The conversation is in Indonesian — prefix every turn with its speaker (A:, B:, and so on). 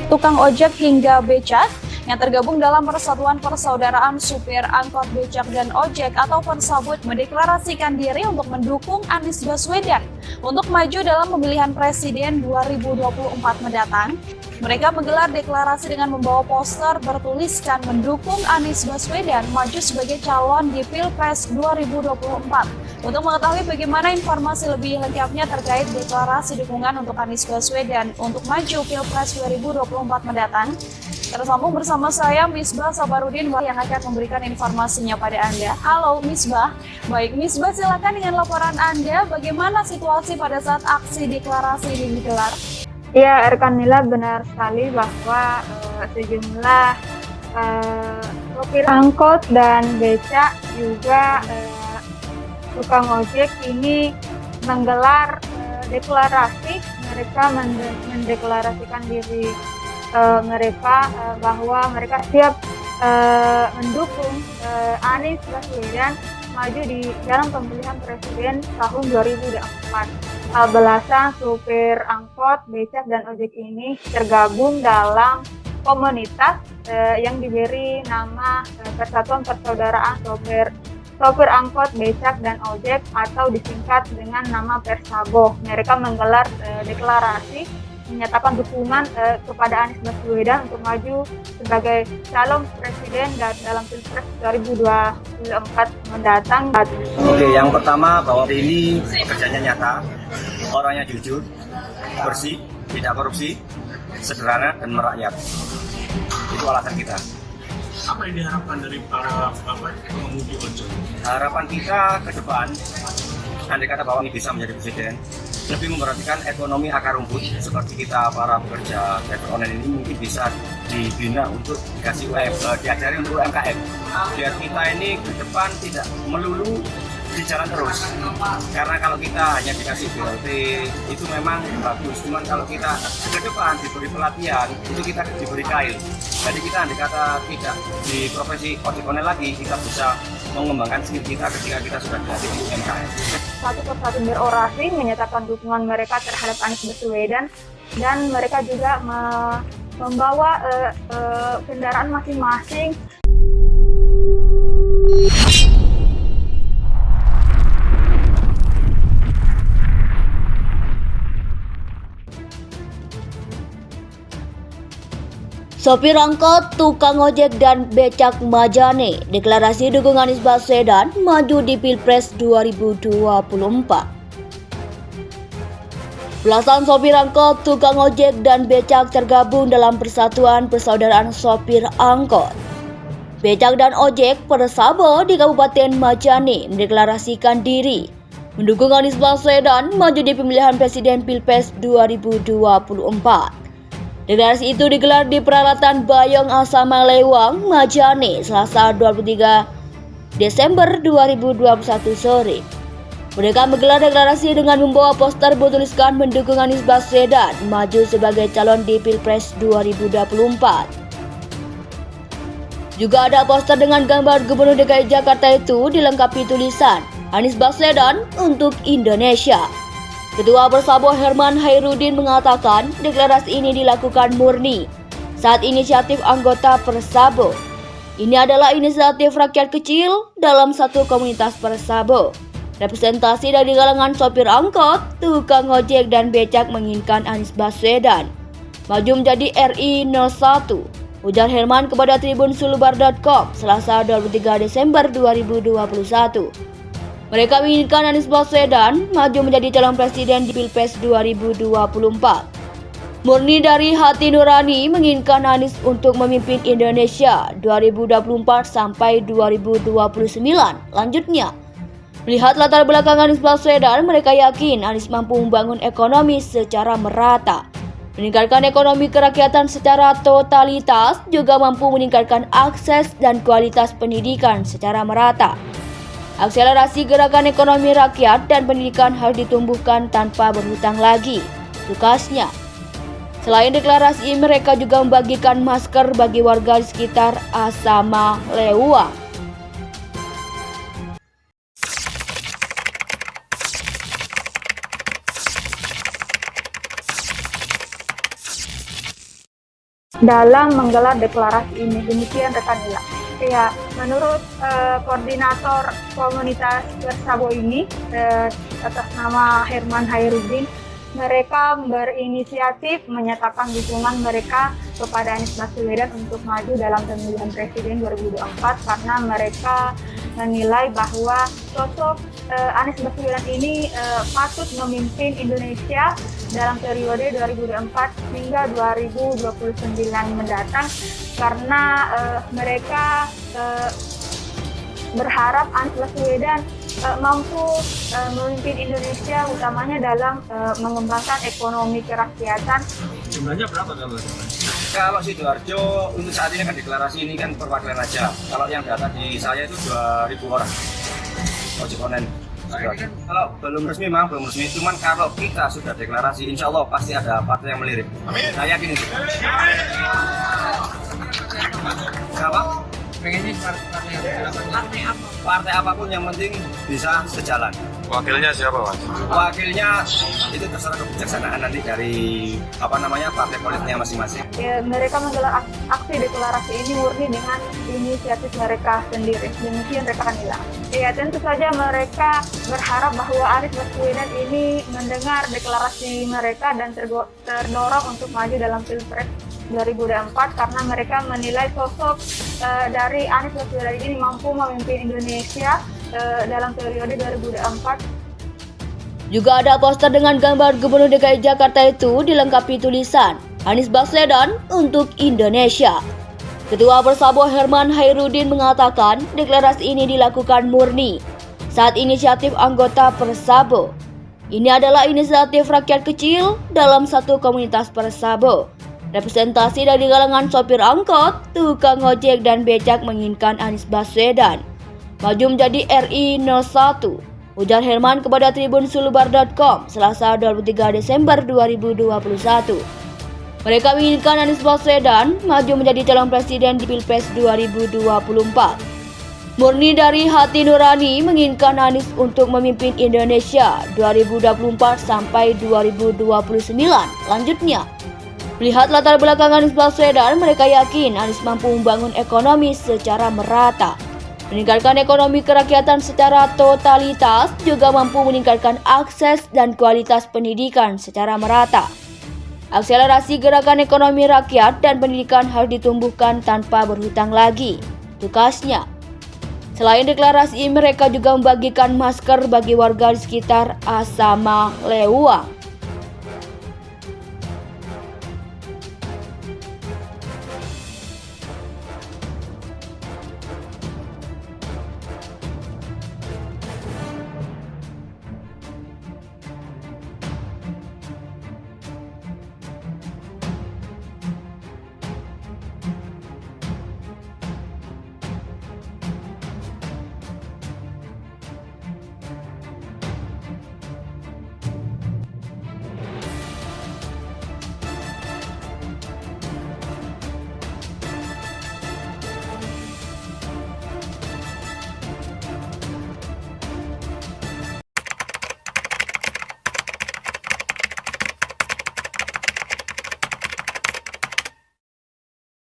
A: tukang ojek hingga becak yang tergabung dalam Persatuan Persaudaraan Supir Angkot Becak dan Ojek atau Persabut mendeklarasikan diri untuk mendukung Anies Baswedan untuk maju dalam pemilihan presiden 2024 mendatang. Mereka menggelar deklarasi dengan membawa poster bertuliskan mendukung Anies Baswedan maju sebagai calon di Pilpres 2024. Untuk mengetahui bagaimana informasi lebih lengkapnya terkait deklarasi dukungan untuk Anies Baswedan untuk maju Pilpres 2024 mendatang, tersambung bersama saya Misbah Sabarudin yang akan memberikan informasinya pada Anda. Halo Misbah. Baik Misbah, silakan dengan laporan Anda bagaimana situasi pada saat aksi deklarasi ini digelar.
B: Ya, rekan Nila, benar sekali bahwa sejumlah sopir angkot dan becak juga tukang ojek ini menggelar deklarasi. Mereka mendeklarasikan diri mereka bahwa mereka siap mendukung Anies Baswedan maju di dalam pemilihan presiden tahun 2024. Belasan supir angkot, becak, dan ojek ini tergabung dalam komunitas yang diberi nama Persatuan Persaudaraan Sopir Angkot, Becak, dan Ojek atau disingkat dengan nama Persabo. Mereka menggelar deklarasi menyatakan dukungan kepada Anies Baswedan untuk maju sebagai calon presiden dalam Pilpres 2024 mendatang.
C: Oke, yang pertama bahwa ini pekerjaannya nyata, orangnya jujur, bersih, tidak korupsi, sederhana dan merakyat. Itu alasan kita.
D: Apa yang diharapkan dari para pengemudi ojek?
C: Harapan kita ke depan, andai kata bahwa ini bisa menjadi presiden, lebih memperhatikan ekonomi akar rumput seperti kita para pekerja driver online ini mungkin bisa dibina untuk dikasih diajari untuk UMKM biar kita ini ke depan tidak melulu di jalan terus, karena kalau kita hanya dikasih BLT itu memang bagus, cuman kalau kita ke depan diberi pelatihan itu kita diberi kail, jadi kita andai kata tidak di profesi ojek online lagi, kita bisa mengembangkan skill kita ketika kita sudah berada di UMKM.
B: Satu persatu berorasi menyatakan dukungan mereka terhadap Anies Baswedan, dan mereka juga membawa kendaraan masing-masing.
E: Sopir angkot, tukang ojek, dan becak Majane deklarasi dukungan Anies Baswedan maju di Pilpres 2024. Belasan sopir angkot, tukang ojek, dan becak tergabung dalam Persatuan Persaudaraan Sopir Angkot, Becak, dan Ojek Persabo di Kabupaten Majane mendeklarasikan diri mendukung Anies Baswedan maju di pemilihan presiden Pilpres 2024. Deklarasi itu digelar di Peralatan Bayong Asama Lewang, Majane, Selasa 23 Desember 2021 sore. Mereka menggelar deklarasi dengan membawa poster bertuliskan mendukung Anies Baswedan maju sebagai calon di Pilpres 2024. Juga ada poster dengan gambar Gubernur DKI Jakarta itu dilengkapi tulisan Anies Baswedan untuk Indonesia. Ketua Persabo Herman Hairudin mengatakan deklarasi ini dilakukan murni saat inisiatif anggota Persabo. Ini adalah inisiatif rakyat kecil dalam satu komunitas Persabo. Representasi dari kalangan sopir angkot, tukang ojek, dan becak menginginkan Anies Baswedan maju menjadi RI 01. Ujar Herman kepada Tribun Sulubar.com Selasa 23 Desember 2021. Mereka menginginkan Anies Baswedan maju menjadi calon presiden di Pilpres 2024. Murni dari hati nurani menginginkan Anies untuk memimpin Indonesia 2024 sampai 2029. Lanjutnya, melihat latar belakang Anies Baswedan, mereka yakin Anies mampu membangun ekonomi secara merata, meningkatkan ekonomi kerakyatan secara totalitas, juga mampu meningkatkan akses dan kualitas pendidikan secara merata. Akselerasi gerakan ekonomi rakyat dan pendidikan harus ditumbuhkan tanpa berhutang lagi, tukasnya. Selain deklarasi, mereka juga membagikan masker bagi warga di sekitar Asama Lewang.
B: dalam menggelar deklarasi ini. Demikian rekan Ila. Ya, menurut koordinator komunitas Persabo ini atas nama Herman Hairudin, mereka berinisiatif menyatakan dukungan mereka kepada Anies Baswedan untuk maju dalam pemilihan presiden 2024 karena mereka menilai bahwa sosok Anies Baswedan ini patut memimpin Indonesia dalam periode 2024 hingga 2029 mendatang karena mereka berharap Anies Baswedan mampu memimpin Indonesia utamanya dalam mengembangkan ekonomi kerakyatan.
D: Jumlahnya berapa kalau
C: Kalau Sidoarjo untuk saat ini kan deklarasi ini kan perwakilan aja. Kalau yang data di saya itu 2.000 orang ojek online. Kalau belum resmi memang belum resmi, cuman kalau kita sudah deklarasi, insya Allah pasti ada partai yang melirik. Saya yakin itu. Kenapa?
D: pengennya
C: Partai apapun yang penting bisa sejalan.
F: Wakilnya siapa, Mas?
C: Wakilnya itu terserah kebijaksanaan nanti dari partai politiknya masing-masing.
B: Ya, mereka menggelar aksi deklarasi ini murni dengan inisiatif mereka sendiri. Demikian rekan Ila. Ya, tentu saja mereka berharap bahwa Anies Baswedan ini mendengar deklarasi mereka dan terdorong untuk maju dalam Pilpres 2024 karena mereka menilai sosok dari Anies Baswedan ini mampu memimpin Indonesia dalam periode 2024.
E: Juga ada poster dengan gambar Gubernur DKI Jakarta itu dilengkapi tulisan Anies Baswedan untuk Indonesia. Ketua Persabo Herman Hairudin mengatakan deklarasi ini dilakukan murni saat inisiatif anggota Persabo. Ini adalah inisiatif rakyat kecil dalam satu komunitas Persabo. Representasi dari kalangan sopir angkot, tukang ojek dan becak menginginkan Anies Baswedan maju menjadi RI 01, ujar Herman kepada Tribun Sulubar.com Selasa 23 Desember 2021. Mereka menginginkan Anies Baswedan maju menjadi calon presiden di Pilpres 2024. Murni dari hati nurani menginginkan Anies untuk memimpin Indonesia 2024 sampai 2029. Lanjutnya, melihat latar belakang Anies Baswedan, mereka yakin Anies mampu membangun ekonomi secara merata, meningkatkan ekonomi kerakyatan secara totalitas, juga mampu meningkatkan akses dan kualitas pendidikan secara merata. Akselerasi gerakan ekonomi rakyat dan pendidikan harus ditumbuhkan tanpa berhutang lagi, tukasnya. Selain deklarasi, mereka juga membagikan masker bagi warga di sekitar Asama Leuang.